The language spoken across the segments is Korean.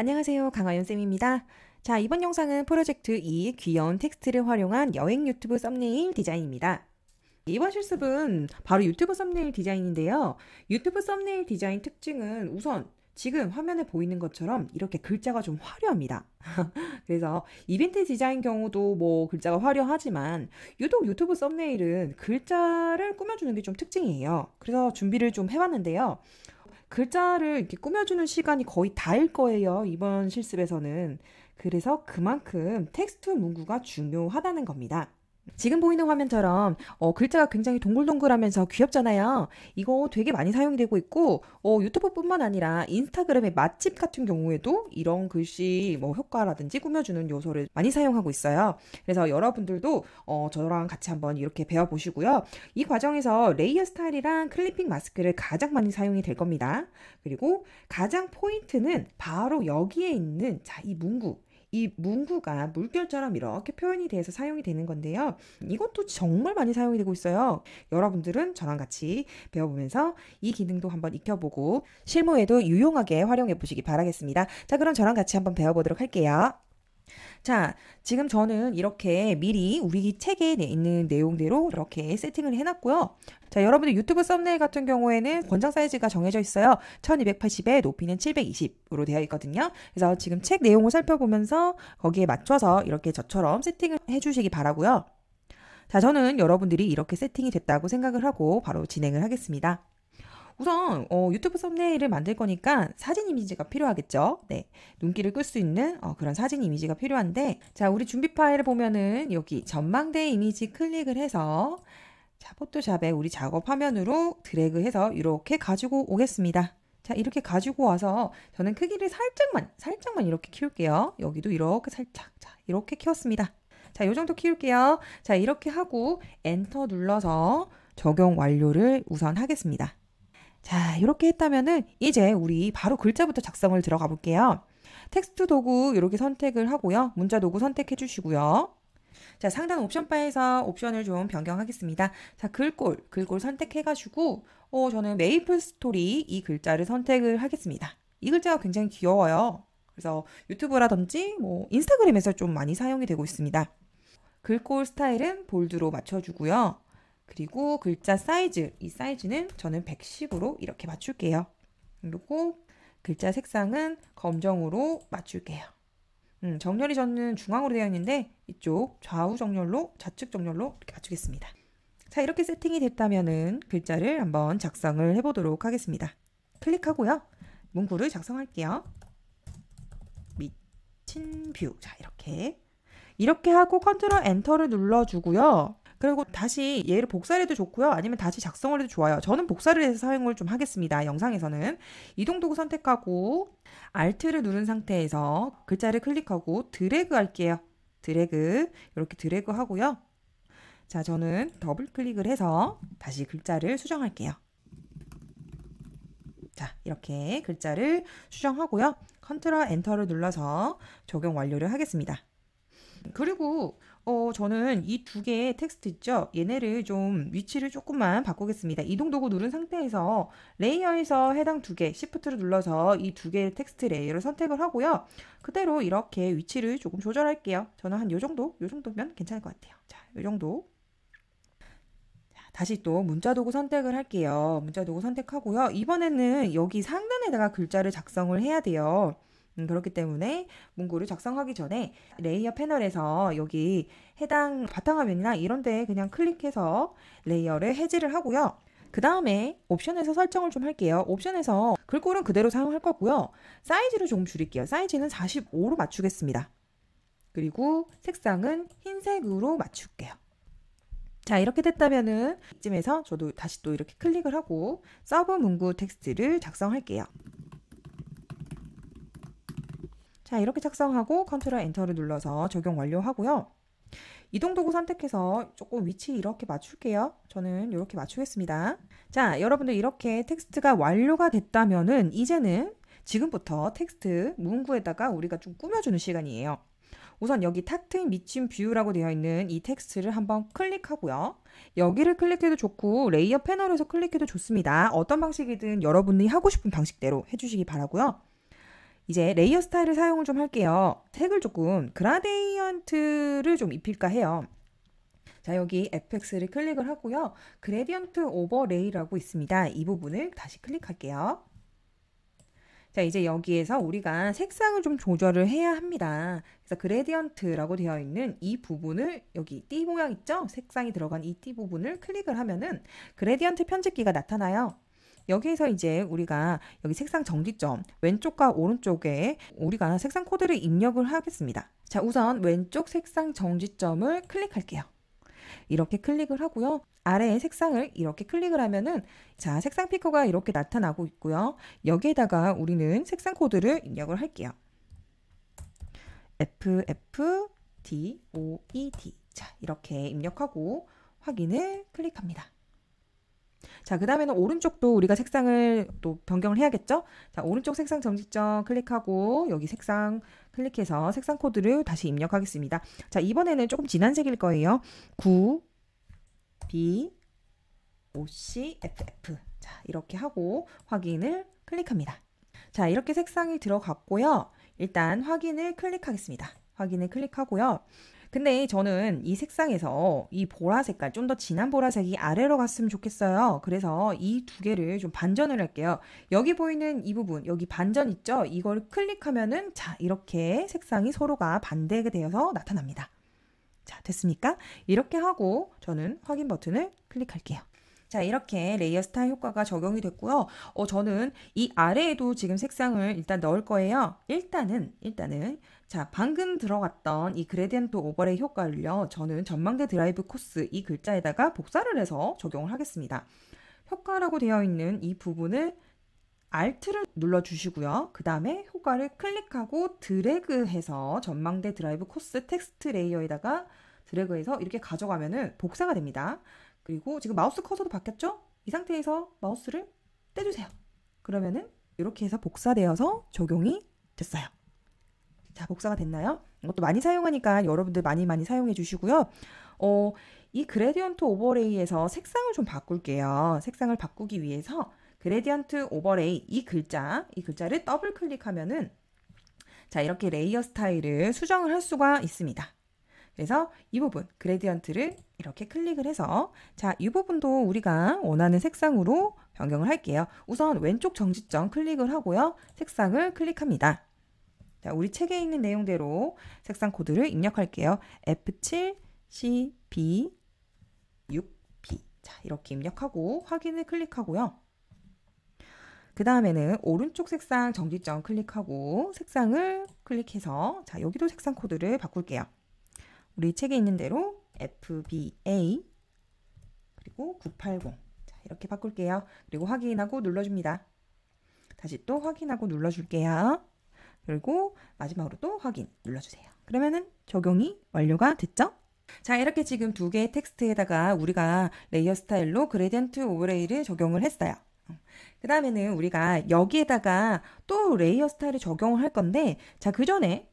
안녕하세요. 강화연쌤입니다. 자, 이번 영상은 프로젝트 2 귀여운 텍스트를 활용한 여행 유튜브 썸네일 디자인입니다. 이번 실습은 바로 유튜브 썸네일 디자인인데요. 유튜브 썸네일 디자인 특징은 우선 지금 화면에 보이는 것처럼 이렇게 글자가 좀 화려합니다. 그래서 이벤트 디자인 경우도 뭐 글자가 화려하지만 유독 유튜브 썸네일은 글자를 꾸며주는 게 좀 특징이에요. 그래서 준비를 좀 해봤는데요. 글자를 이렇게 꾸며주는 시간이 거의 다일 거예요, 이번 실습에서는. 그래서 그만큼 텍스트 문구가 중요하다는 겁니다. 지금 보이는 화면처럼 글자가 굉장히 동글동글하면서 귀엽잖아요. 이거 되게 많이 사용이 되고 있고 유튜브뿐만 아니라 인스타그램의 맛집 같은 경우에도 이런 글씨 효과라든지 꾸며주는 요소를 많이 사용하고 있어요. 그래서 여러분들도 저랑 같이 한번 이렇게 배워보시고요. 이 과정에서 레이어 스타일이랑 클리핑 마스크를 가장 많이 사용이 될 겁니다. 그리고 가장 포인트는 바로 여기에 있는 이 문구. 이 문구가 물결처럼 이렇게 표현이 돼서 사용이 되는 건데요. 이것도 정말 많이 사용이 되고 있어요. 여러분들은 저랑 같이 배워보면서 이 기능도 한번 익혀보고 실무에도 유용하게 활용해 보시기 바라겠습니다. 자, 그럼 저랑 같이 한번 배워보도록 할게요. 자, 지금 저는 이렇게 미리 우리 책에 있는 내용대로 이렇게 세팅을 해놨고요. 자, 여러분들 유튜브 썸네일 같은 경우에는 권장 사이즈가 정해져 있어요. 1280에 높이는 720으로 되어 있거든요. 그래서 지금 책 내용을 살펴보면서 거기에 맞춰서 이렇게 저처럼 세팅을 해주시기 바라고요. 자, 저는 여러분들이 이렇게 세팅이 됐다고 생각을 하고 바로 진행을 하겠습니다. 우선 유튜브 썸네일을 만들 거니까 사진 이미지가 필요하겠죠. 네, 눈길을 끌 수 있는 그런 사진 이미지가 필요한데, 자, 우리 준비 파일을 보면은 여기 전망대 이미지 클릭을 해서 자, 포토샵에 우리 작업 화면으로 드래그해서 이렇게 가지고 오겠습니다. 자, 이렇게 가지고 와서 저는 크기를 살짝만 이렇게 키울게요. 여기도 이렇게 살짝, 자, 이렇게 키웠습니다. 자, 이 정도 키울게요. 자, 이렇게 하고 엔터 눌러서 적용 완료를 우선 하겠습니다. 자, 이렇게 했다면은 이제 우리 바로 글자부터 작성을 들어가 볼게요. 텍스트 도구 이렇게 선택을 하고요. 문자 도구 선택해 주시고요. 자, 상단 옵션 바에서 옵션을 좀 변경하겠습니다. 자, 글꼴 선택해 가지고 저는 메이플 스토리 이 글자를 선택을 하겠습니다. 이 글자가 굉장히 귀여워요. 그래서 유튜브라든지 인스타그램에서 좀 많이 사용이 되고 있습니다. 글꼴 스타일은 볼드로 맞춰주고요. 그리고 글자 사이즈, 이 사이즈는 저는 110으로 이렇게 맞출게요. 그리고 글자 색상은 검정으로 맞출게요. 정렬이 저는 중앙으로 되어 있는데 이쪽 좌우 정렬로, 좌측 정렬로 이렇게 맞추겠습니다. 자, 이렇게 세팅이 됐다면은 글자를 한번 작성을 해보도록 하겠습니다. 클릭하고요. 문구를 작성할게요. 미친 뷰. 자, 이렇게 하고 컨트롤 엔터를 눌러주고요. 그리고 다시 얘를 복사를 해도 좋고요. 아니면 다시 작성을 해도 좋아요. 저는 복사를 해서 사용을 좀 하겠습니다. 영상에서는. 이동 도구 선택하고 Alt를 누른 상태에서 글자를 클릭하고 드래그 할게요. 드래그. 이렇게 드래그 하고요. 자, 저는 더블 클릭을 해서 다시 글자를 수정할게요. 자, 이렇게 글자를 수정하고요. 컨트롤 엔터를 눌러서 적용 완료를 하겠습니다. 그리고 저는 이 두 개의 텍스트 있죠? 얘네를 좀 위치를 조금만 바꾸겠습니다. 이동 도구 누른 상태에서 레이어에서 해당 두 개, 시프트를 눌러서 이 두 개의 텍스트 레이어를 선택을 하고요. 그대로 이렇게 위치를 조금 조절할게요. 저는 한 요 정도면 괜찮을 것 같아요. 자, 요 정도. 자, 다시 또 문자 도구 선택을 할게요. 문자 도구 선택하고요. 이번에는 여기 상단에다가 글자를 작성을 해야 돼요. 그렇기 때문에 문구를 작성하기 전에 레이어 패널에서 여기 해당 바탕화면이나 이런 데 그냥 클릭해서 레이어를 해지를 하고요. 그 다음에 옵션에서 설정을 좀 할게요. 옵션에서 글꼴은 그대로 사용할 거고요. 사이즈를 조금 줄일게요. 사이즈는 45로 맞추겠습니다. 그리고 색상은 흰색으로 맞출게요. 자, 이렇게 됐다면은 이쯤에서 저도 다시 또 이렇게 클릭을 하고 서브 문구 텍스트를 작성할게요. 자, 이렇게 작성하고 컨트롤 엔터를 눌러서 적용 완료하고요. 이동 도구 선택해서 조금 위치 이렇게 맞출게요. 저는 이렇게 맞추겠습니다. 자, 여러분들 이렇게 텍스트가 완료가 됐다면은 이제는 지금부터 텍스트 문구에다가 우리가 좀 꾸며주는 시간이에요. 우선 여기 탁 트인 미친 뷰라고 되어 있는 이 텍스트를 한번 클릭하고요. 여기를 클릭해도 좋고 레이어 패널에서 클릭해도 좋습니다. 어떤 방식이든 여러분이 하고 싶은 방식대로 해주시기 바라고요. 이제 레이어 스타일을 사용을 좀 할게요. 색을 조금 그라데이언트를 좀 입힐까 해요. 자, 여기 FX를 클릭을 하고요. 그레디언트 오버레이라고 있습니다. 이 부분을 다시 클릭할게요. 자, 이제 여기에서 우리가 색상을 좀 조절을 해야 합니다. 그래서 그레디언트라고 되어 있는 이 부분을 여기 띠 모양 있죠? 색상이 들어간 이 띠 부분을 클릭을 하면은 그레디언트 편집기가 나타나요. 여기에서 이제 우리가 여기 색상 정지점 왼쪽과 오른쪽에 우리가 색상 코드를 입력을 하겠습니다. 자, 우선 왼쪽 색상 정지점을 클릭할게요. 이렇게 클릭을 하고요. 아래의 색상을 이렇게 클릭을 하면은 자, 색상 피커가 이렇게 나타나고 있고요. 여기에다가 우리는 색상 코드를 입력을 할게요. FFDOED. 자, 이렇게 입력하고 확인을 클릭합니다. 자, 그 다음에는 오른쪽도 우리가 색상을 또 변경을 해야겠죠? 자, 오른쪽 색상 정지점 클릭하고 여기 색상 클릭해서 색상 코드를 다시 입력하겠습니다. 자, 이번에는 조금 진한 색일 거예요. 9 B O C F F. 자, 이렇게 하고 확인을 클릭합니다. 자, 이렇게 색상이 들어갔고요. 일단 확인을 클릭하겠습니다. 확인을 클릭하고요. 근데 저는 이 색상에서 이 보라 색깔, 좀 더 진한 보라색이 아래로 갔으면 좋겠어요. 그래서 이 두 개를 좀 반전을 할게요. 여기 보이는 이 부분, 여기 반전 있죠? 이걸 클릭하면은 자, 이렇게 색상이 서로가 반대가 되어서 나타납니다. 자, 됐습니까? 이렇게 하고 저는 확인 버튼을 클릭할게요. 자, 이렇게 레이어 스타일 효과가 적용이 됐고요. 저는 이 아래에도 지금 색상을 일단 넣을 거예요. 일단은 자, 방금 들어갔던 이 그레디언트 오버레이 효과를요. 저는 전망대 드라이브 코스 이 글자에다가 복사를 해서 적용을 하겠습니다. 효과라고 되어 있는 이 부분을 Alt를 눌러주시고요. 그 다음에 효과를 클릭하고 드래그해서 전망대 드라이브 코스 텍스트 레이어에다가 드래그해서 이렇게 가져가면은 복사가 됩니다. 그리고 지금 마우스 커서도 바뀌었죠? 이 상태에서 마우스를 떼주세요. 그러면은 이렇게 해서 복사되어서 적용이 됐어요. 자, 복사가 됐나요? 이것도 많이 사용하니까 여러분들 많이 사용해 주시고요. 이 그레디언트 오버레이에서 색상을 좀 바꿀게요. 색상을 바꾸기 위해서 그레디언트 오버레이 이 글자를 더블 클릭하면은 자, 이렇게 레이어 스타일을 수정을 할 수가 있습니다. 그래서 이 부분 그레디언트를 이렇게 클릭을 해서 자, 이 부분도 우리가 원하는 색상으로 변경을 할게요. 우선 왼쪽 정지점 클릭을 하고요. 색상을 클릭합니다. 자, 우리 책에 있는 내용대로 색상 코드를 입력할게요. F7CB6B. 자, 이렇게 입력하고 확인을 클릭하고요. 그 다음에는 오른쪽 색상 정지점 클릭하고 색상을 클릭해서 자, 여기도 색상 코드를 바꿀게요. 우리 책에 있는 대로 FBA 그리고 980 자, 이렇게 바꿀게요. 그리고 확인하고 눌러줍니다. 다시 또 확인하고 눌러줄게요. 그리고 마지막으로 또 확인 눌러주세요. 그러면은 적용이 완료가 됐죠? 자, 이렇게 지금 두 개의 텍스트에다가 우리가 레이어 스타일로 그레디언트 오버레이를 적용을 했어요. 그 다음에는 우리가 여기에다가 또 레이어 스타일을 적용을 할 건데 자, 그 전에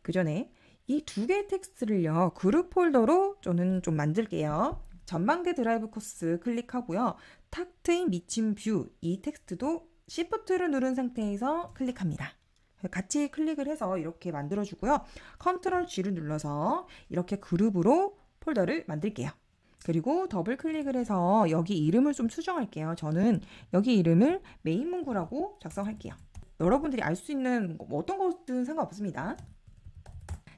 이 두 개의 텍스트를요 그룹 폴더로 저는 좀 만들게요. 전망대 드라이브 코스 클릭하고요. 탁 트인 미친 뷰 이 텍스트도 Shift를 누른 상태에서 클릭합니다. 같이 클릭을 해서 이렇게 만들어주고요. 컨트롤 G를 눌러서 이렇게 그룹으로 폴더를 만들게요. 그리고 더블 클릭을 해서 여기 이름을 좀 수정할게요. 저는 여기 이름을 메인 문구라고 작성할게요. 여러분들이 알 수 있는 어떤 것든 상관없습니다.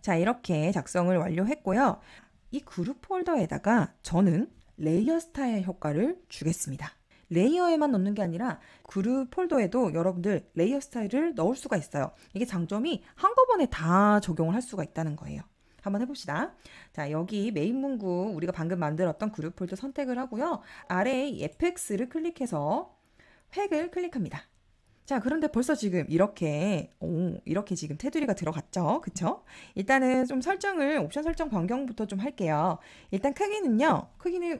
자, 이렇게 작성을 완료했고요. 이 그룹 폴더에다가 저는 레이어 스타일 효과를 주겠습니다. 레이어에만 넣는 게 아니라 그룹 폴더에도 여러분들 레이어 스타일을 넣을 수가 있어요. 이게 장점이 한꺼번에 다 적용을 할 수가 있다는 거예요. 한번 해봅시다. 자, 여기 메인 문구 우리가 방금 만들었던 그룹 폴더 선택을 하고요. 아래에 FX를 클릭해서 획을 클릭합니다. 자, 그런데 벌써 지금 이렇게 지금 테두리가 들어갔죠? 그쵸? 일단은 좀 옵션 설정 변경부터 좀 할게요. 일단 크기는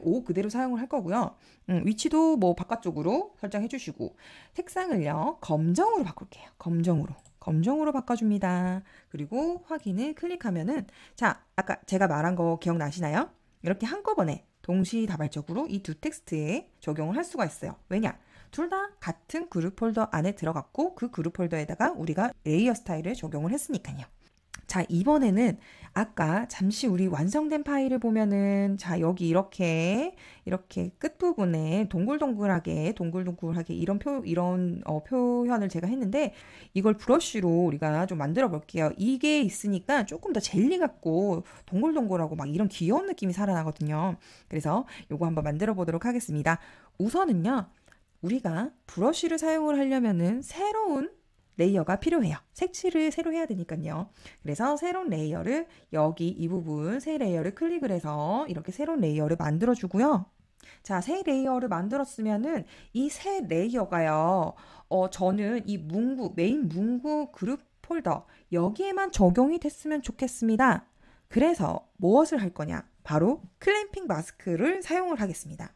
5 그대로 사용을 할 거고요. 위치도 뭐 바깥쪽으로 설정해 주시고, 색상을요, 검정으로 바꿀게요. 검정으로 바꿔줍니다. 그리고 확인을 클릭하면은, 자, 아까 제가 말한 거 기억나시나요? 이렇게 한꺼번에 동시다발적으로 이 두 텍스트에 적용을 할 수가 있어요. 왜냐? 둘 다 같은 그룹 폴더 안에 들어갔고 그 그룹 폴더에다가 우리가 레이어 스타일을 적용을 했으니까요. 자, 이번에는 아까 잠시 우리 완성된 파일을 보면은 자, 여기 이렇게 끝부분에 동글동글하게 이런 표현을 제가 했는데 이걸 브러쉬로 우리가 좀 만들어 볼게요. 이게 있으니까 조금 더 젤리 같고 동글동글하고 막 이런 귀여운 느낌이 살아나거든요. 그래서 요거 한번 만들어 보도록 하겠습니다. 우선은요, 우리가 브러쉬를 사용을 하려면은 새로운 레이어가 필요해요. 색칠을 새로 해야 되니까요. 그래서 새로운 레이어를 여기 이 부분 새 레이어를 클릭을 해서 이렇게 새로운 레이어를 만들어 주고요. 자, 새 레이어를 만들었으면은 이 새 레이어가요. 저는 이 메인 문구 그룹 폴더 여기에만 적용이 됐으면 좋겠습니다. 그래서 무엇을 할 거냐? 바로 클램핑 마스크를 사용을 하겠습니다.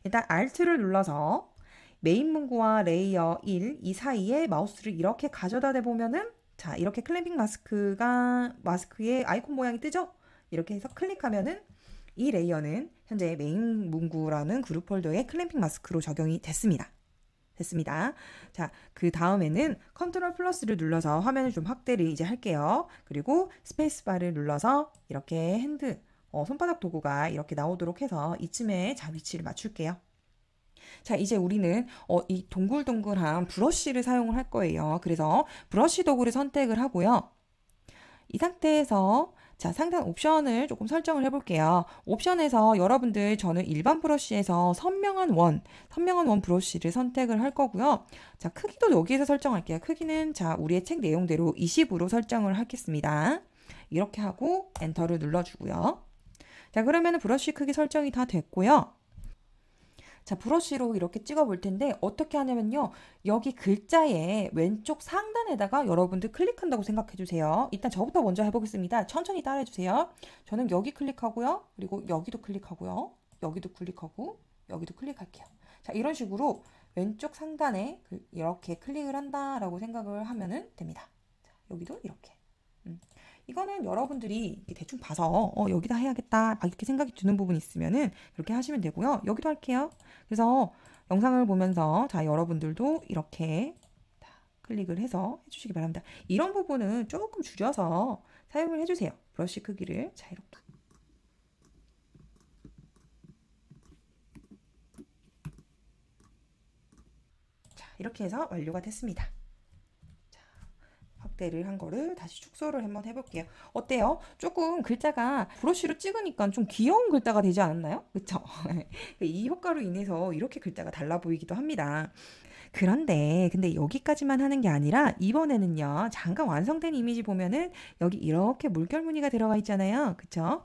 일단 Alt를 눌러서 메인 문구와 레이어 1, 이 사이에 마우스를 이렇게 가져다 대보면은 자, 이렇게 클램핑 마스크의 아이콘 모양이 뜨죠? 이렇게 해서 클릭하면은 이 레이어는 현재 메인 문구라는 그룹 폴더에 클램핑 마스크로 적용이 됐습니다. 자, 그 다음에는 컨트롤 플러스를 눌러서 화면을 좀 확대를 이제 할게요. 그리고 스페이스바를 눌러서 이렇게 손바닥 도구가 이렇게 나오도록 해서 이쯤에 자, 위치를 맞출게요. 자, 이제 우리는 이 동글동글한 브러쉬를 사용을 할 거예요. 그래서 브러쉬 도구를 선택을 하고요. 이 상태에서 자, 상단 옵션을 조금 설정을 해볼게요. 옵션에서 여러분들 저는 일반 브러쉬에서 선명한 원 브러쉬를 선택을 할 거고요. 자, 크기도 여기에서 설정할게요. 크기는 자, 우리의 책 내용대로 20으로 설정을 하겠습니다. 이렇게 하고 엔터를 눌러주고요. 자, 그러면 브러쉬 크기 설정이 다 됐고요. 자, 브러쉬로 이렇게 찍어 볼 텐데 어떻게 하냐면요. 여기 글자의 왼쪽 상단에다가 여러분들 클릭한다고 생각해 주세요. 일단 저부터 먼저 해보겠습니다. 천천히 따라해 주세요. 저는 여기 클릭하고요. 그리고 여기도 클릭하고요. 여기도 클릭하고 여기도 클릭할게요. 자, 이런 식으로 왼쪽 상단에 이렇게 클릭을 한다라고 생각을 하면은 됩니다. 자, 여기도 이렇게. 이거는 여러분들이 대충 봐서 여기다 해야겠다 이렇게 생각이 드는 부분이 있으면은 이렇게 하시면 되고요. 여기도 할게요. 그래서 영상을 보면서 자, 여러분들도 이렇게 클릭을 해서 해주시기 바랍니다. 이런 부분은 조금 줄여서 사용을 해주세요. 브러쉬 크기를 자, 이렇게. 자, 이렇게 해서 완료가 됐습니다. 확대를 한 거를 다시 축소를 한번 해볼게요. 어때요? 조금 글자가 브러쉬로 찍으니까 좀 귀여운 글자가 되지 않았나요? 그쵸? 이 효과로 인해서 이렇게 글자가 달라 보이기도 합니다. 근데 여기까지만 하는 게 아니라 이번에는요. 잠깐 완성된 이미지 보면은 여기 이렇게 물결 무늬가 들어가 있잖아요. 그쵸?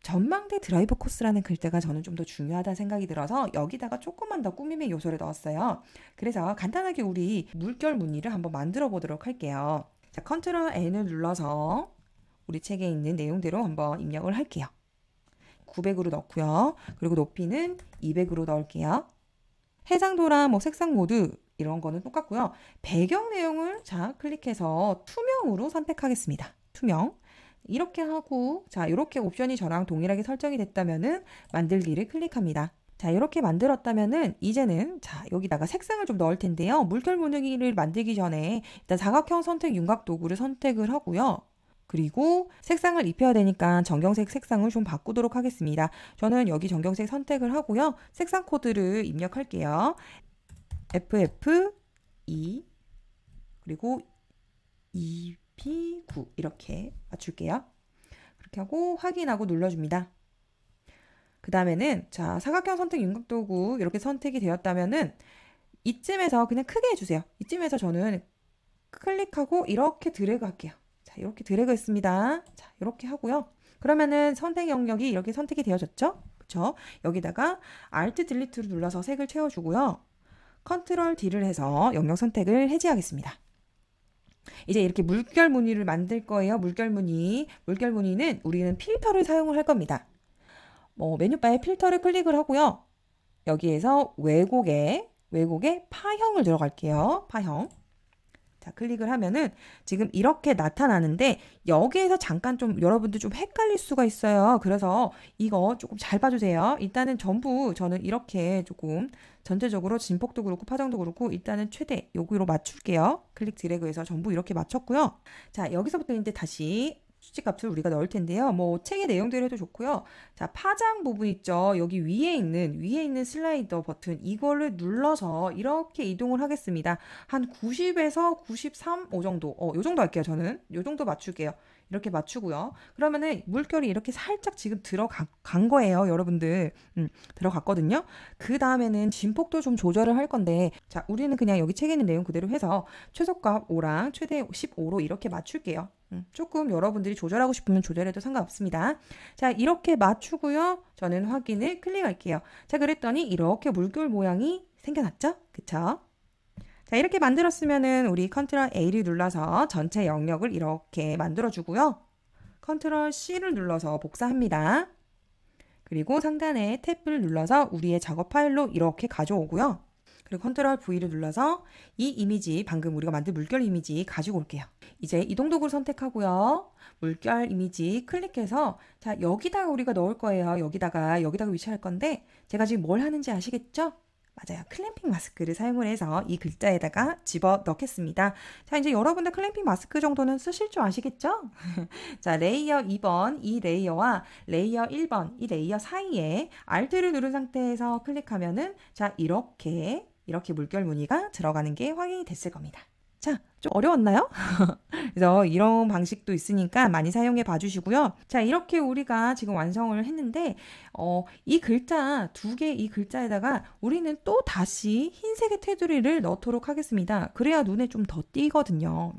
전망대 드라이브 코스라는 글자가 저는 좀 더 중요하다는 생각이 들어서 여기다가 조금만 더 꾸밈의 요소를 넣었어요. 그래서 간단하게 우리 물결 무늬를 한번 만들어 보도록 할게요. 자, 컨트롤 N을 눌러서 우리 책에 있는 내용대로 한번 입력을 할게요. 900으로 넣고요. 그리고 높이는 200으로 넣을게요. 해상도랑 색상 모드 이런 거는 똑같고요. 배경 내용을 자, 클릭해서 투명으로 선택하겠습니다. 투명. 이렇게 하고 자, 이렇게 옵션이 저랑 동일하게 설정이 됐다면은 만들기를 클릭합니다. 자, 이렇게 만들었다면은 이제는 자, 여기다가 색상을 좀 넣을 텐데요. 물결 무늬를 만들기 전에 일단 사각형 선택 윤곽 도구를 선택을 하고요. 그리고 색상을 입혀야 되니까 정경색 색상을 좀 바꾸도록 하겠습니다. 저는 여기 정경색 선택을 하고요. 색상 코드를 입력할게요. FF2 그리고 EP9 이렇게 맞출게요. 그렇게 하고 확인하고 눌러줍니다. 그 다음에는 자, 사각형 선택 윤곽도구 이렇게 선택이 되었다면은 이쯤에서 그냥 크게 해주세요. 이쯤에서 저는 클릭하고 이렇게 드래그 할게요. 자, 이렇게 드래그 했습니다. 자, 이렇게 하고요. 그러면은 선택 영역이 이렇게 선택이 되어졌죠? 그쵸? 여기다가 Alt 딜리트를 눌러서 색을 채워주고요. 컨트롤 D를 해서 영역 선택을 해제하겠습니다. 이제 이렇게 물결 무늬를 만들 거예요. 물결 무늬는 우리는 필터를 사용을 할 겁니다. 메뉴바에 필터를 클릭을 하고요. 여기에서 왜곡의 파형을 들어갈게요. 파형. 자, 클릭을 하면은 지금 이렇게 나타나는데 여기에서 잠깐 좀 여러분들 좀 헷갈릴 수가 있어요. 그래서 이거 조금 잘 봐주세요. 일단은 전부 저는 이렇게 조금 전체적으로 진폭도 그렇고 파장도 그렇고 일단은 최대 여기로 맞출게요. 클릭 드래그해서 전부 이렇게 맞췄고요. 자, 여기서부터 이제 다시 수치값을 우리가 넣을 텐데요. 뭐 책의 내용대로 해도 좋고요. 자, 파장 부분 있죠. 여기 위에 있는 슬라이더 버튼 이거를 눌러서 이렇게 이동을 하겠습니다. 한 90에서 93, 정도. 요 정도 할게요. 저는 요 정도 맞출게요. 이렇게 맞추고요. 그러면은 물결이 이렇게 살짝 지금 들어간 거예요, 여러분들. 들어갔거든요. 그 다음에는 진폭도 좀 조절을 할 건데, 자, 우리는 그냥 여기 책에 있는 내용 그대로 해서 최소값 5랑 최대 15로 이렇게 맞출게요. 조금 여러분들이 조절하고 싶으면 조절해도 상관없습니다. 자, 이렇게 맞추고요. 저는 확인을 클릭할게요. 자, 그랬더니 이렇게 물결 모양이 생겨났죠? 그쵸? 자, 이렇게 만들었으면은 우리 컨트롤 A를 눌러서 전체 영역을 이렇게 만들어주고요. 컨트롤 C를 눌러서 복사합니다. 그리고 상단에 탭을 눌러서 우리의 작업 파일로 이렇게 가져오고요. 그리고 컨트롤 V를 눌러서 이 이미지, 방금 우리가 만든 물결 이미지 가지고 올게요. 이제 이동 도구를 선택하고요. 물결 이미지 클릭해서 자, 여기다가 우리가 넣을 거예요. 여기다가 위치할 건데 제가 지금 뭘 하는지 아시겠죠? 맞아요. 클램핑 마스크를 사용을 해서 이 글자에다가 집어 넣겠습니다. 자, 이제 여러분들 클램핑 마스크 정도는 쓰실 줄 아시겠죠? 자, 레이어 2번 이 레이어와 레이어 1번 이 레이어 사이에 Alt를 누른 상태에서 클릭하면은 자, 이렇게 물결 무늬가 들어가는 게 확인이 됐을 겁니다. 자, 좀 어려웠나요? 그래서 이런 방식도 있으니까 많이 사용해 봐주시고요. 자, 이렇게 우리가 지금 완성을 했는데 이 글자 두 개 이 글자에다가 우리는 또 다시 흰색의 테두리를 넣도록 하겠습니다. 그래야 눈에 좀 더 띄거든요.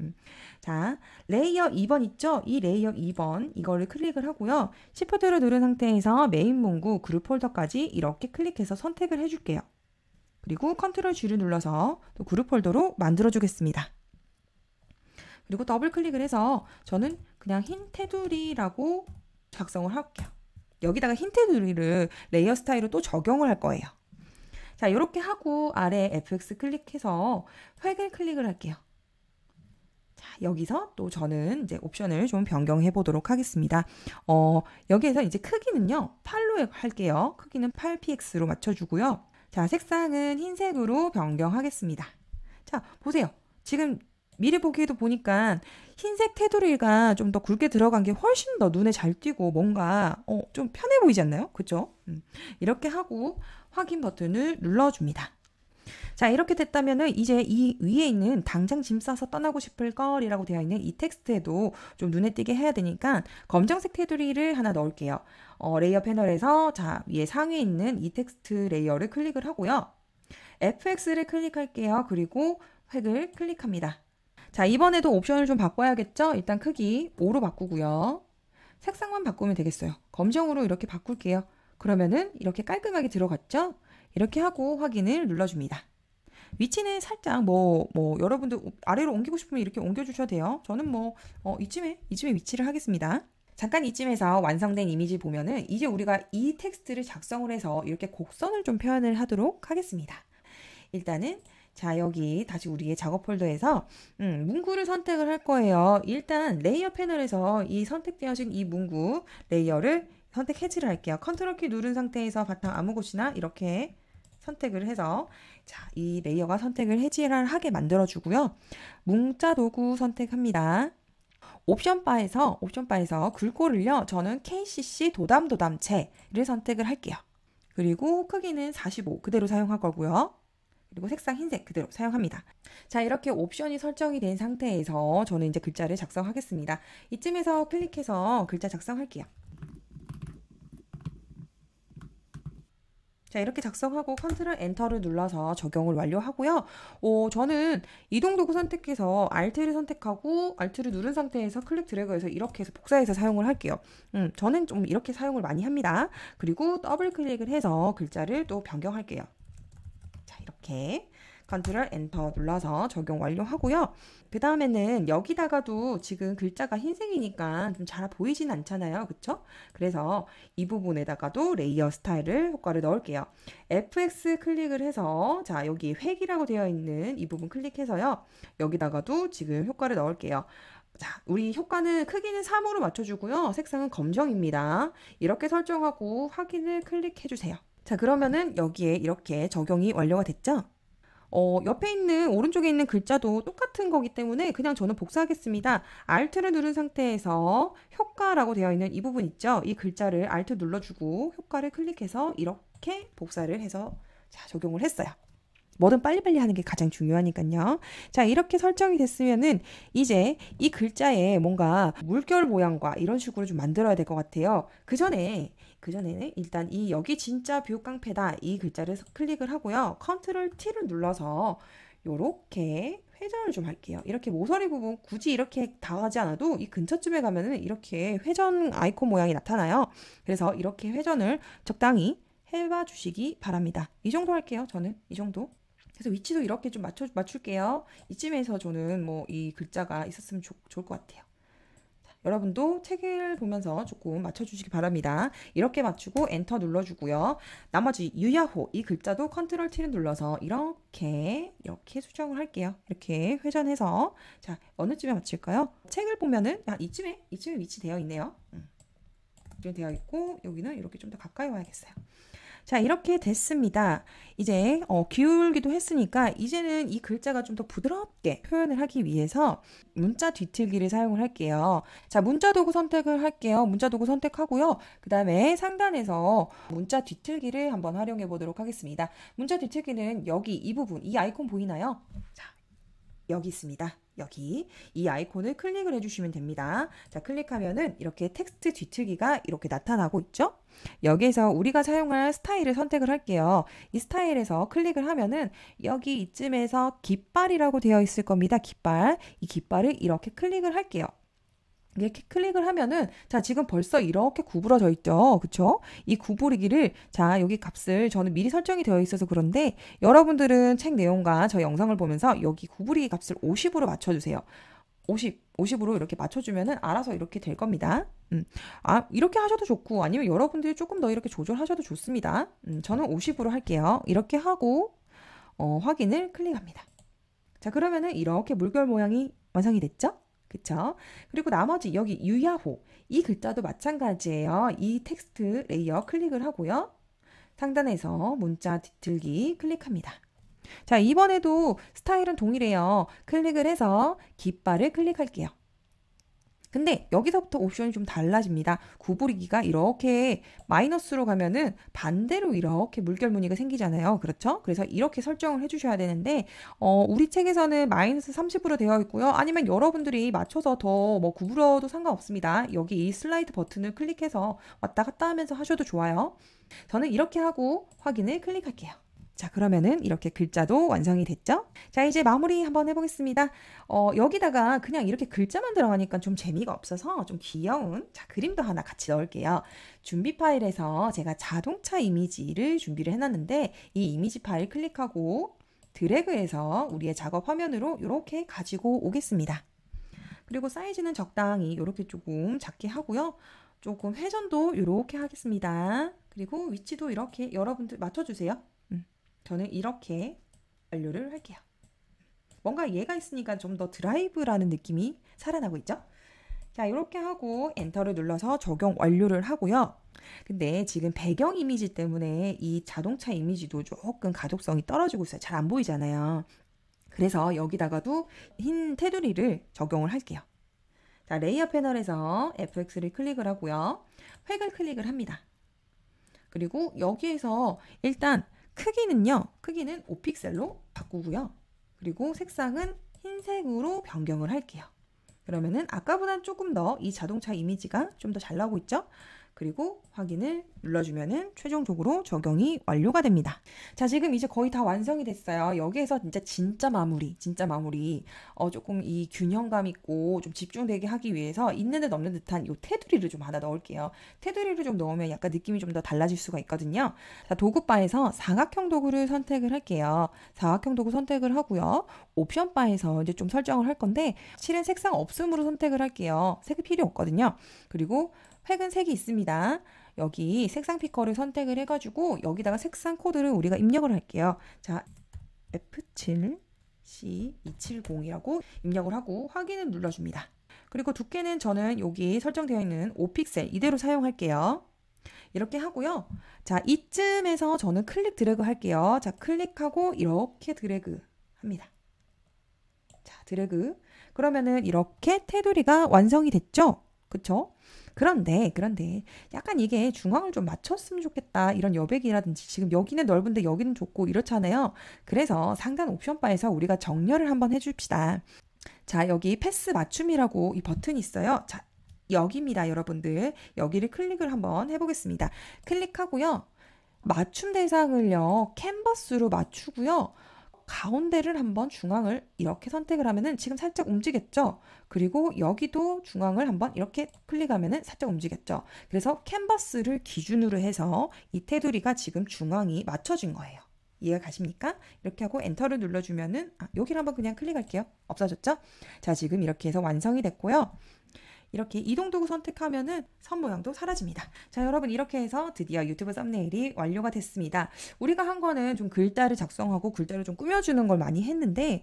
자, 레이어 2번 있죠? 이 레이어 2번 이거를 클릭을 하고요. Shift를 누른 상태에서 메인 문구 그룹 폴더까지 이렇게 클릭해서 선택을 해줄게요. 그리고 컨트롤 G를 눌러서 또 그룹 폴더로 만들어 주겠습니다. 그리고 더블 클릭을 해서 저는 그냥 흰 테두리라고 작성을 할게요. 여기다가 흰 테두리를 레이어 스타일로 또 적용을 할 거예요. 자, 이렇게 하고 아래 FX 클릭해서 획을 클릭을 할게요. 자, 여기서 또 저는 이제 옵션을 좀 변경해 보도록 하겠습니다. 여기에서 이제 크기는요, 8로 할게요. 크기는 8px로 맞춰주고요. 자, 색상은 흰색으로 변경하겠습니다. 자, 보세요. 지금 미리 보기에도 보니까 흰색 테두리가 좀 더 굵게 들어간 게 훨씬 더 눈에 잘 띄고 뭔가 좀 편해 보이지 않나요? 그쵸? 이렇게 하고 확인 버튼을 눌러줍니다. 자, 이렇게 됐다면은 이제 이 위에 있는 당장 짐 싸서 떠나고 싶을 걸이라고 되어 있는 이 텍스트에도 좀 눈에 띄게 해야 되니까 검정색 테두리를 하나 넣을게요. 레이어 패널에서 자, 위에 상위에 있는 이 텍스트 레이어를 클릭을 하고요. FX를 클릭할게요. 그리고 획을 클릭합니다. 자, 이번에도 옵션을 좀 바꿔야겠죠? 일단 크기 5로 바꾸고요. 색상만 바꾸면 되겠어요. 검정으로 이렇게 바꿀게요. 그러면은 이렇게 깔끔하게 들어갔죠? 이렇게 하고 확인을 눌러줍니다. 위치는 살짝 여러분들 아래로 옮기고 싶으면 이렇게 옮겨주셔도 돼요. 저는 이쯤에 위치를 하겠습니다. 잠깐 이쯤에서 완성된 이미지 보면은 이제 우리가 이 텍스트를 작성을 해서 이렇게 곡선을 좀 표현을 하도록 하겠습니다. 일단은 자, 여기 다시 우리의 작업 폴더에서 문구를 선택을 할 거예요. 일단 레이어 패널에서 이 선택되어진 이 문구 레이어를 선택 해지를 할게요. 컨트롤 키 누른 상태에서 바탕 아무 곳이나 이렇게 선택을 해서 자, 이 레이어가 선택을 해지를 하게 만들어 주고요. 문자 도구 선택합니다. 옵션 바에서 글꼴을요. 저는 KCC 도담체를 선택을 할게요. 그리고 크기는 45 그대로 사용할 거고요. 그리고 색상 흰색 그대로 사용합니다. 자, 이렇게 옵션이 설정이 된 상태에서 저는 이제 글자를 작성하겠습니다. 이쯤에서 클릭해서 글자 작성할게요. 자, 이렇게 작성하고 컨트롤 엔터를 눌러서 적용을 완료하고요. 저는 이동 도구 선택해서 Alt를 선택하고 Alt를 누른 상태에서 클릭 드래그해서 이렇게 해서 복사해서 사용을 할게요. 저는 좀 이렇게 사용을 많이 합니다. 그리고 더블 클릭을 해서 글자를 또 변경할게요. 자, 이렇게 컨트롤 엔터 눌러서 적용 완료하고요. 그 다음에는 여기다가도 지금 글자가 흰색이니까 좀 잘 보이진 않잖아요. 그쵸? 그래서 이 부분에다가도 레이어 스타일을 효과를 넣을게요. FX 클릭을 해서 자 여기 획이라고 되어 있는 이 부분 클릭해서요. 여기다가도 지금 효과를 넣을게요. 자, 우리 효과는 크기는 3으로 맞춰주고요. 색상은 검정입니다. 이렇게 설정하고 확인을 클릭해주세요. 자, 그러면은 여기에 이렇게 적용이 완료가 됐죠? 옆에 있는 오른쪽에 있는 글자도 똑같은 거기 때문에 그냥 저는 복사하겠습니다. Alt를 누른 상태에서 효과라고 되어 있는 이 부분 있죠? 이 글자를 Alt 눌러주고 효과를 클릭해서 이렇게 복사를 해서 자, 적용을 했어요. 뭐든 빨리빨리 하는 게 가장 중요하니까요. 자, 이렇게 설정이 됐으면은 이제 이 글자에 뭔가 물결 모양과 이런 식으로 좀 만들어야 될 것 같아요. 그 전에는 일단 이 여기 진짜 뷰 깡패다 이 글자를 클릭을 하고요. 컨트롤 T를 눌러서 요렇게 회전을 좀 할게요. 이렇게 모서리 부분 굳이 이렇게 다 가지 않아도 이 근처쯤에 가면은 이렇게 회전 아이콘 모양이 나타나요. 그래서 이렇게 회전을 적당히 해봐 주시기 바랍니다. 이 정도 할게요. 저는 이 정도. 그래서 위치도 이렇게 좀 맞출게요. 이쯤에서 저는 뭐 이 글자가 있었으면 좋을 것 같아요. 자, 여러분도 책을 보면서 조금 맞춰주시기 바랍니다. 이렇게 맞추고 엔터 눌러주고요. 나머지 유야호 이 글자도 컨트롤 T를 눌러서 이렇게 수정을 할게요. 이렇게 회전해서 자 어느 쯤에 맞출까요? 책을 보면은 이쯤에 위치되어 있네요. 이쯤에 되어 있고 여기는 이렇게 좀 더 가까이 와야겠어요. 자, 이렇게 됐습니다. 이제 기울기도 했으니까 이제는 이 글자가 좀 더 부드럽게 표현을 하기 위해서 문자 뒤틀기를 사용을 할게요. 자, 문자 도구 선택을 할게요. 문자 도구 선택하고요. 그 다음에 상단에서 문자 뒤틀기를 한번 활용해 보도록 하겠습니다. 문자 뒤틀기는 여기 이 부분, 이 아이콘 보이나요? 자, 여기 있습니다. 여기 이 아이콘을 클릭을 해주시면 됩니다. 자, 클릭하면은 이렇게 텍스트 뒤틀기가 이렇게 나타나고 있죠? 여기에서 우리가 사용할 스타일을 선택을 할게요. 이 스타일에서 클릭을 하면은 여기 이쯤에서 깃발이라고 되어 있을 겁니다. 깃발. 이 깃발을 이렇게 클릭을 할게요. 이렇게 클릭을 하면은 자 지금 벌써 이렇게 구부러져 있죠. 그쵸? 이 구부리기를 자 여기 값을 저는 미리 설정이 되어 있어서 그런데 여러분들은 책 내용과 저 영상을 보면서 여기 구부리기 값을 50으로 맞춰주세요. 50으로 이렇게 맞춰주면은 알아서 이렇게 될 겁니다. 이렇게 하셔도 좋고 아니면 여러분들이 조금 더 이렇게 조절하셔도 좋습니다. 저는 50으로 할게요. 이렇게 하고 확인을 클릭합니다. 자 그러면은 이렇게 물결 모양이 완성이 됐죠? 그쵸? 그리고 나머지 여기 유야호 이 글자도 마찬가지예요. 이 텍스트 레이어 클릭을 하고요. 상단에서 문자 뒤틀기 클릭합니다. 자 이번에도 스타일은 동일해요. 클릭을 해서 깃발을 클릭할게요. 근데 여기서부터 옵션이 좀 달라집니다. 구부리기가 이렇게 마이너스로 가면은 반대로 이렇게 물결 무늬가 생기잖아요. 그렇죠? 그래서 이렇게 설정을 해주셔야 되는데 우리 책에서는 마이너스 30으로 되어 있고요. 아니면 여러분들이 맞춰서 더 뭐 구부려도 상관없습니다. 여기 이 슬라이드 버튼을 클릭해서 왔다 갔다 하면서 하셔도 좋아요. 저는 이렇게 하고 확인을 클릭할게요. 자 그러면은 이렇게 글자도 완성이 됐죠? 자 이제 마무리 한번 해보겠습니다. 여기다가 그냥 이렇게 글자만 들어가니까 좀 재미가 없어서 좀 귀여운 자 그림도 하나 같이 넣을게요. 준비 파일에서 제가 자동차 이미지를 준비를 해놨는데 이 이미지 파일 클릭하고 드래그해서 우리의 작업 화면으로 이렇게 가지고 오겠습니다. 그리고 사이즈는 적당히 이렇게 조금 작게 하고요. 조금 회전도 이렇게 하겠습니다. 그리고 위치도 이렇게 여러분들 맞춰주세요. 저는 이렇게 완료를 할게요. 뭔가 얘가 있으니까 좀 더 드라이브라는 느낌이 살아나고 있죠? 자, 이렇게 하고 엔터를 눌러서 적용 완료를 하고요. 근데 지금 배경 이미지 때문에 이 자동차 이미지도 조금 가독성이 떨어지고 있어요. 잘 안 보이잖아요. 그래서 여기다가도 흰 테두리를 적용을 할게요. 자, 레이어 패널에서 FX를 클릭을 하고요. 획을 클릭을 합니다. 그리고 여기에서 일단 크기는요. 크기는 5픽셀로 바꾸고요. 그리고 색상은 흰색으로 변경을 할게요. 그러면은 아까보다는 조금 더 이 자동차 이미지가 좀 더 잘 나오고 있죠? 그리고 확인을 눌러주면은 최종적으로 적용이 완료가 됩니다. 자, 지금 이제 거의 다 완성이 됐어요. 여기에서 진짜 마무리, 조금 이 균형감 있고 좀 집중되게 하기 위해서 있는 듯 없는 듯한 이 테두리를 좀 하나 넣을게요. 테두리를 좀 넣으면 약간 느낌이 좀 더 달라질 수가 있거든요. 자, 도구바에서 사각형 도구를 선택을 할게요. 사각형 도구 선택을 하고요. 옵션 바에서 이제 좀 설정을 할 건데 실은 색상 없음으로 선택을 할게요. 색이 필요 없거든요. 그리고 획은 색이 있습니다. 여기 색상 피커를 선택을 해가지고 여기다가 색상 코드를 우리가 입력을 할게요. 자, F7C270이라고 입력을 하고 확인을 눌러줍니다. 그리고 두께는 저는 여기 설정되어 있는 5픽셀 이대로 사용할게요. 이렇게 하고요. 자, 이쯤에서 저는 클릭 드래그 할게요. 자, 클릭하고 이렇게 드래그 합니다. 자, 드래그. 그러면은 이렇게 테두리가 완성이 됐죠? 그쵸? 그런데 약간 이게 중앙을 좀 맞췄으면 좋겠다. 이런 여백이라든지 지금 여기는 넓은데 여기는 좁고 이렇잖아요. 그래서 상단 옵션 바에서 우리가 정렬을 한번 해줍시다. 자, 여기 패스 맞춤이라고 이 버튼이 있어요. 자, 여기입니다, 여러분들. 여기를 클릭을 한번 해보겠습니다. 클릭하고요. 맞춤 대상을요, 캔버스로 맞추고요. 가운데를 한번 중앙을 이렇게 선택을 하면은 지금 살짝 움직였죠? 그리고 여기도 중앙을 한번 이렇게 클릭하면은 살짝 움직였죠? 그래서 캔버스를 기준으로 해서 이 테두리가 지금 중앙이 맞춰진 거예요. 이해가 가십니까? 이렇게 하고 엔터를 눌러주면은 여기를 한번 그냥 클릭할게요. 없어졌죠? 자, 지금 이렇게 해서 완성이 됐고요. 이렇게 이동 도구 선택하면은 선 모양도 사라집니다. 자, 여러분 이렇게 해서 드디어 유튜브 썸네일이 완료가 됐습니다. 우리가 한 거는 좀 글자를 작성하고 글자를 좀 꾸며주는 걸 많이 했는데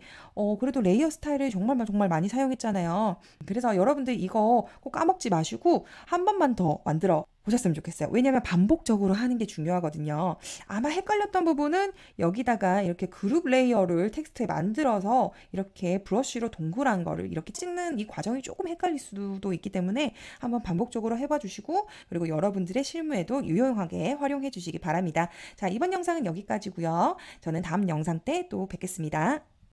그래도 레이어 스타일을 정말 많이 사용했잖아요. 그래서 여러분들 이거 꼭 까먹지 마시고 한 번만 더 만들어 보셨으면 좋겠어요. 왜냐면 반복적으로 하는 게 중요하거든요. 아마 헷갈렸던 부분은 여기다가 이렇게 그룹 레이어를 텍스트에 만들어서 이렇게 브러쉬로 동그란 거를 이렇게 찍는 이 과정이 조금 헷갈릴 수도 있기 때문에 한번 반복적으로 해봐 주시고 그리고 여러분들의 실무에도 유용하게 활용해 주시기 바랍니다. 자, 이번 영상은 여기까지고요. 저는 다음 영상 때 또 뵙겠습니다.